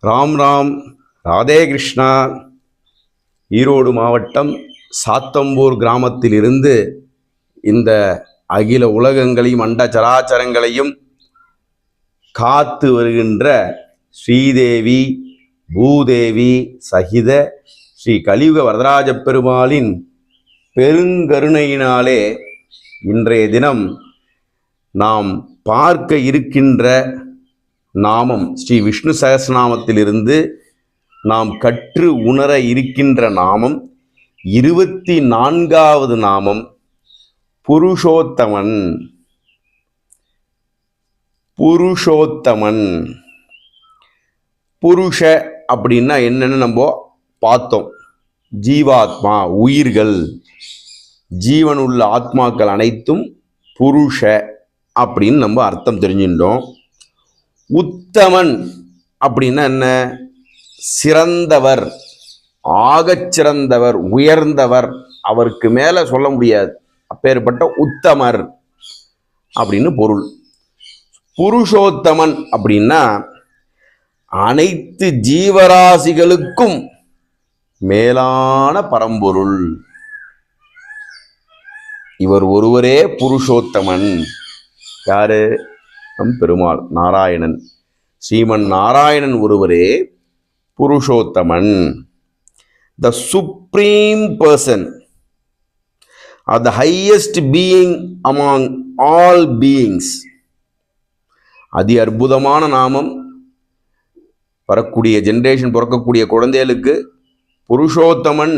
ராம் ராம். ராதே கிருஷ்ணா. ஈரோடு மாவட்டம் சாத்தம்பூர் கிராமத்திலிருந்து இந்த அகில உலகங்களையும் அண்ட சராச்சரங்களையும் காத்து வருகின்ற ஸ்ரீதேவி பூதேவி சகித ஸ்ரீ கலியுக வரதராஜ பெருமாளின் பெருங்கருணையினாலே இன்றைய தினம் நாம் பார்க்க இருக்கின்ற நாமம் ஸ்ரீ விஷ்ணு சகஸ்ரநாமத்திலிருந்து நாம் கற்று உணர இருக்கின்ற நாமம் 24வது நாமம் புருஷோத்தமன். புருஷோத்தமன் புருஷ அப்படின்னா என்னன்னு நம்ம பார்த்தோம். ஜீவாத்மா, உயிர்கள், ஜீவனுள்ள ஆத்மாக்கள் அனைத்தும் புருஷ அப்படின்னு நம்ம அர்த்தம் தெரிஞ்சுட்டோம். உத்தமன் அப்படின்னா என்ன? சிறந்தவர், ஆகச் சிறந்தவர், உயர்ந்தவர், அவருக்கு மேல சொல்ல முடியாது, அப்பேற்பட்ட உத்தமர் அப்படின்னு பொருள். புருஷோத்தமன் அப்படின்னா அனைத்து ஜீவராசிகளுக்கும் மேலான பரம்பொருள். இவர் ஒருவரே புருஷோத்தமன். யாரு? நம் பெருமாள் நாராயணன், ஸ்ரீமன் நாராயணன் ஒருவரே Purushothaman. The supreme person or the highest being among all beings. அதி அற்புதமான நாமம். வரக்கூடிய ஜென்ரேஷன், பிறக்கக்கூடிய குழந்தைகளுக்கு புருஷோத்தமன்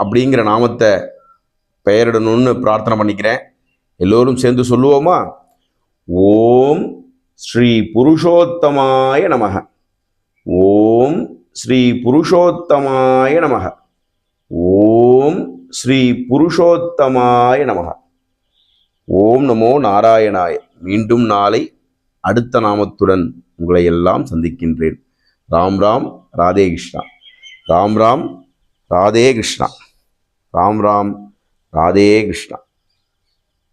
அப்படிங்கிற நாமத்தை பெயரிடணும்னு பிரார்த்தனை பண்ணிக்கிறேன். எல்லோரும் சேர்ந்து சொல்லுவோமா? ஓம் ஸ்ரீ புருஷோத்தமாய நமக. ஓம் ஸ்ரீ புருஷோத்தமாய நமக. ஓம் ஸ்ரீ புருஷோத்தமாய நமக. ஓம் நமோ நாராயணாய. மீண்டும் நாளை அடுத்த நாமத்துடன் உங்களை எல்லாம் சந்திக்கின்றேன். ராம் ராம். ராதே கிருஷ்ணா. ராம் ராம். ராதே கிருஷ்ணா. ராம் ராம். ராதே கிருஷ்ணா.